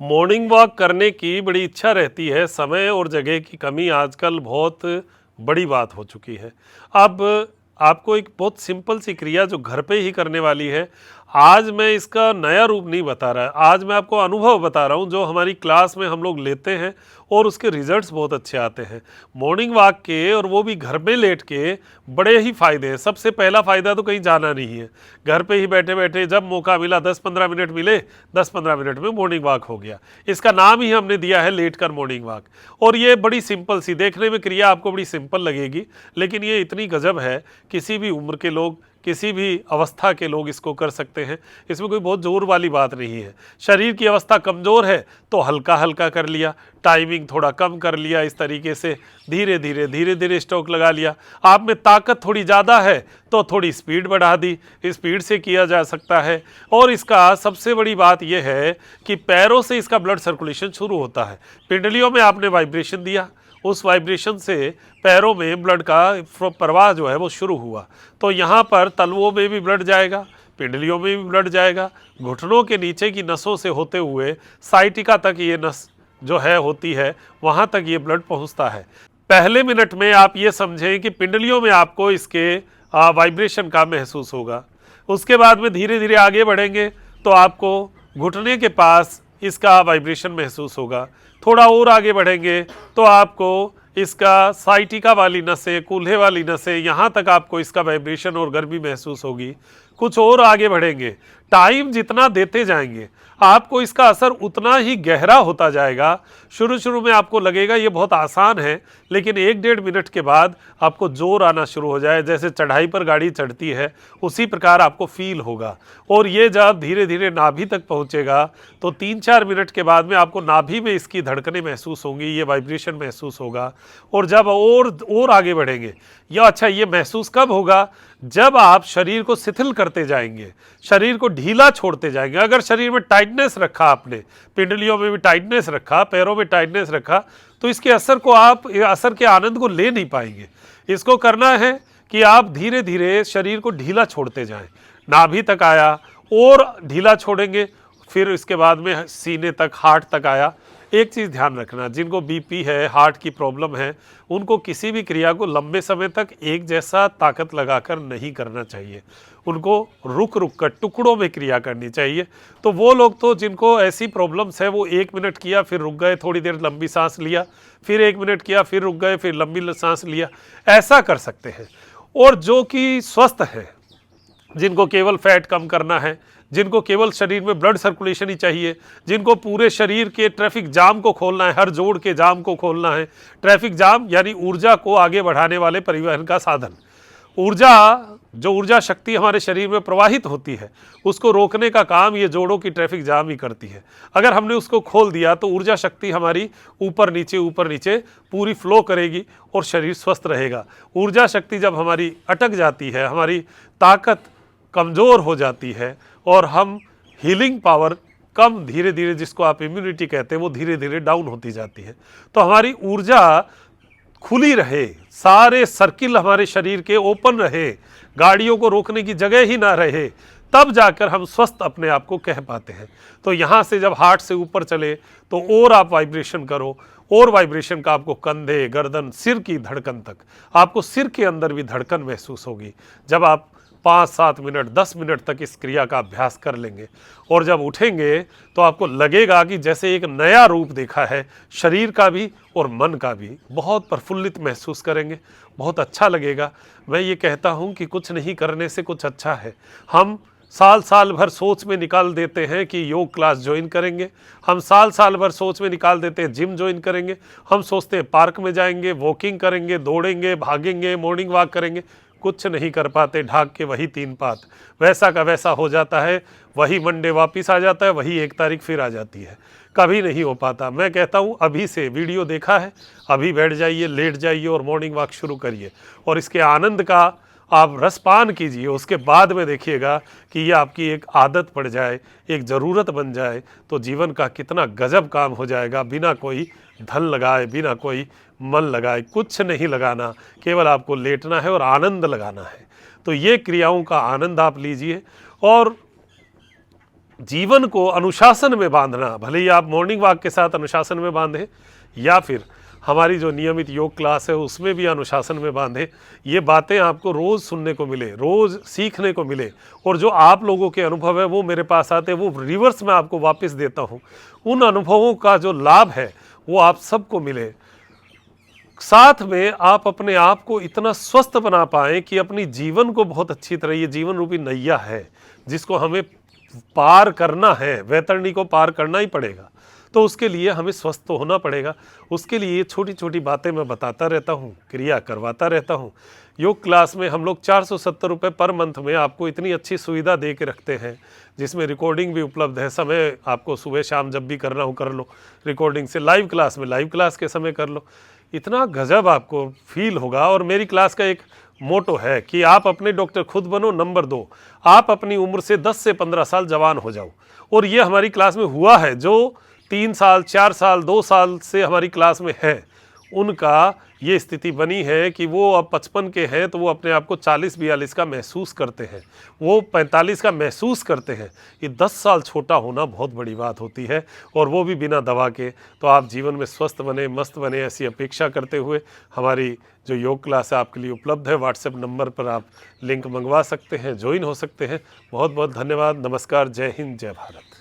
Morning walk करने की बड़ी इच्छा रहती है। समय और जगह की कमी आजकल बहुत बड़ी बात हो चुकी है। अब आपको एक बहुत सिंपल सी क्रिया जो घर पे ही करने वाली है, आज मैं इसका नया रूप नहीं बता रहा, आज मैं आपको अनुभव बता रहा हूँ जो हमारी क्लास में हम लोग लेते हैं और उसके रिजल्ट्स बहुत अच्छे आते हैं। मॉर्निंग वॉक के, और वो भी घर में लेट के, बड़े ही फ़ायदे हैं। सबसे पहला फ़ायदा तो कहीं जाना नहीं है, घर पे ही बैठे बैठे जब मौका मिला 10-15 मिनट मिले, 10-15 मिनट में मॉर्निंग वॉक हो गया। इसका नाम ही हमने दिया है लेट कर मॉर्निंग वॉक। और ये बड़ी सिंपल सी, देखने में क्रिया आपको बड़ी सिंपल लगेगी, लेकिन ये इतनी गजब है, किसी भी उम्र के लोग, किसी भी अवस्था के लोग इसको कर सकते हैं। इसमें कोई बहुत जोर वाली बात नहीं है। शरीर की अवस्था कमज़ोर है तो हल्का हल्का कर लिया, टाइमिंग थोड़ा कम कर लिया, इस तरीके से धीरे धीरे स्ट्रोक लगा लिया। आप में ताकत थोड़ी ज़्यादा है तो थोड़ी स्पीड बढ़ा दी, स्पीड से किया जा सकता है। और इसका सबसे बड़ी बात यह है कि पैरों से इसका ब्लड सर्कुलेशन शुरू होता है। पिंडलियों में आपने वाइब्रेशन दिया, उस वाइब्रेशन से पैरों में ब्लड का प्रवाह जो है वो शुरू हुआ, तो यहाँ पर तलवों में भी ब्लड जाएगा, पिंडलियों में भी ब्लड जाएगा, घुटनों के नीचे की नसों से होते हुए साइटिका तक ये नस जो है होती है, वहाँ तक ये ब्लड पहुँचता है। पहले मिनट में आप ये समझें कि पिंडलियों में आपको इसके वाइब्रेशन का महसूस होगा। उसके बाद में धीरे धीरे आगे बढ़ेंगे तो आपको घुटने के पास इसका वाइब्रेशन महसूस होगा। थोड़ा और आगे बढ़ेंगे तो आपको इसका साइटिका वाली नसें, कूल्हे वाली नसें, यहाँ तक आपको इसका वाइब्रेशन और गर्मी महसूस होगी। कुछ और आगे बढ़ेंगे, टाइम जितना देते जाएंगे आपको इसका असर उतना ही गहरा होता जाएगा। शुरू शुरू में आपको लगेगा ये बहुत आसान है, लेकिन 1-1.5 मिनट के बाद आपको जोर आना शुरू हो जाए, जैसे चढ़ाई पर गाड़ी चढ़ती है उसी प्रकार आपको फील होगा। और ये जब धीरे धीरे नाभि तक पहुंचेगा तो 3-4 मिनट के बाद में आपको नाभि में इसकी धड़कनें महसूस होंगी, ये वाइब्रेशन महसूस होगा। और जब और आगे बढ़ेंगे, या अच्छा ये महसूस कब होगा, जब आप शरीर को शिथिल करते जाएंगे, शरीर को ढीला छोड़ते जाएंगे। अगर शरीर में टाइटनेस रखा आपने, पिंडलियों में भी टाइटनेस रखा, पैरों में टाइटनेस रखा, तो इसके असर को आप, असर के आनंद को ले नहीं पाएंगे। इसको करना है कि आप धीरे धीरे शरीर को ढीला छोड़ते जाएं। नाभि तक आया और ढीला छोड़ेंगे, फिर इसके बाद में सीने तक, हार्ट तक आया। एक चीज़ ध्यान रखना, जिनको बीपी है, हार्ट की प्रॉब्लम है, उनको किसी भी क्रिया को लंबे समय तक एक जैसा ताकत लगाकर नहीं करना चाहिए। उनको रुक रुक कर टुकड़ों में क्रिया करनी चाहिए। तो वो लोग तो जिनको ऐसी प्रॉब्लम्स है, वो 1 मिनट किया फिर रुक गए, थोड़ी देर लंबी सांस लिया, फिर 1 मिनट किया फिर रुक गए, फिर लंबी सांस लिया, ऐसा कर सकते हैं। और जो कि स्वस्थ है, जिनको केवल फैट कम करना है, जिनको केवल शरीर में ब्लड सर्कुलेशन ही चाहिए, जिनको पूरे शरीर के ट्रैफिक जाम को खोलना है, हर जोड़ के जाम को खोलना है। ट्रैफिक जाम यानी ऊर्जा को आगे बढ़ाने वाले परिवहन का साधन। जो ऊर्जा शक्ति हमारे शरीर में प्रवाहित होती है, उसको रोकने का काम ये जोड़ों की ट्रैफिक जाम ही करती है। अगर हमने उसको खोल दिया तो ऊर्जा शक्ति हमारी ऊपर नीचे पूरी फ्लो करेगी और शरीर स्वस्थ रहेगा। ऊर्जा शक्ति जब हमारी अटक जाती है, हमारी ताकत कमज़ोर हो जाती है और हम हीलिंग पावर कम, धीरे धीरे, जिसको आप इम्यूनिटी कहते हैं, वो धीरे धीरे डाउन होती जाती है। तो हमारी ऊर्जा खुली रहे, सारे सर्किल हमारे शरीर के ओपन रहे, गाड़ियों को रोकने की जगह ही ना रहे, तब जाकर हम स्वस्थ अपने आप को कह पाते हैं। तो यहाँ से जब हार्ट से ऊपर चले तो और आप वाइब्रेशन करो, और वाइब्रेशन का आपको कंधे, गर्दन, सिर की धड़कन तक, आपको सिर के अंदर भी धड़कन महसूस होगी। जब आप 5-7 मिनट, 10 मिनट तक इस क्रिया का अभ्यास कर लेंगे और जब उठेंगे तो आपको लगेगा कि जैसे एक नया रूप देखा है, शरीर का भी और मन का भी। बहुत प्रफुल्लित महसूस करेंगे, बहुत अच्छा लगेगा। मैं ये कहता हूँ कि कुछ नहीं करने से कुछ अच्छा है। हम साल भर सोच में निकाल देते हैं कि योग क्लास ज्वाइन करेंगे, हम साल भर सोच में निकाल देते हैं जिम ज्वाइन करेंगे, हम सोचते हैं पार्क में जाएंगे, वॉकिंग करेंगे, दौड़ेंगे, भागेंगे, मॉर्निंग वॉक करेंगे, कुछ नहीं कर पाते। ढाक के वही 3 पात, वैसा का वैसा हो जाता है, वही मंडे वापस आ जाता है, वही 1 तारीख फिर आ जाती है, कभी नहीं हो पाता। मैं कहता हूँ अभी से वीडियो देखा है, अभी बैठ जाइए, लेट जाइए और मॉर्निंग वॉक शुरू करिए और इसके आनंद का आप रसपान कीजिए। उसके बाद में देखिएगा कि ये आपकी एक आदत पड़ जाए, एक ज़रूरत बन जाए, तो जीवन का कितना गजब काम हो जाएगा। बिना कोई धन लगाए, बिना कोई मन लगाए, कुछ नहीं लगाना, केवल आपको लेटना है और आनंद लगाना है। तो ये क्रियाओं का आनंद आप लीजिए और जीवन को अनुशासन में बांधना, भले ही आप मॉर्निंग वॉक के साथ अनुशासन में बांधें या फिर हमारी जो नियमित योग क्लास है उसमें भी अनुशासन में बांधे, ये बातें आपको रोज़ सुनने को मिले, रोज़ सीखने को मिले, और जो आप लोगों के अनुभव है वो मेरे पास आते हैं, वो रिवर्स में आपको वापस देता हूँ। उन अनुभवों का जो लाभ है वो आप सबको मिले, साथ में आप अपने आप को इतना स्वस्थ बना पाएँ कि अपनी जीवन को बहुत अच्छी तरह, ये जीवन रूपी नैया है जिसको हमें पार करना है, वैतरणी को पार करना ही पड़ेगा, तो उसके लिए हमें स्वस्थ तो होना पड़ेगा। उसके लिए छोटी छोटी बातें मैं बताता रहता हूँ, क्रिया करवाता रहता हूँ। योग क्लास में हम लोग 470 रुपये पर मंथ में आपको इतनी अच्छी सुविधा दे के रखते हैं, जिसमें रिकॉर्डिंग भी उपलब्ध है। समय आपको सुबह शाम जब भी करना हो कर लो, रिकॉर्डिंग से लाइव क्लास में लाइव क्लास के समय कर लो, इतना गजब आपको फील होगा। और मेरी क्लास का एक मोटो है कि आप अपने डॉक्टर खुद बनो, नंबर 2 आप अपनी उम्र से 10 से 15 साल जवान हो जाओ। और ये हमारी क्लास में हुआ है, जो 3 साल 4 साल 2 साल से हमारी क्लास में है, उनका ये स्थिति बनी है कि वो अब 55 के हैं तो वो अपने आप को 40-42 का महसूस करते हैं, वो 45 का महसूस करते हैं। ये 10 साल छोटा होना बहुत बड़ी बात होती है, और वो भी बिना दवा के। तो आप जीवन में स्वस्थ बने, मस्त बने, ऐसी अपेक्षा करते हुए हमारी जो योग क्लास है आपके लिए उपलब्ध है। व्हाट्सएप नंबर पर आप लिंक मंगवा सकते हैं, ज्वाइन हो सकते हैं। बहुत बहुत धन्यवाद। नमस्कार। जय हिंद, जय भारत।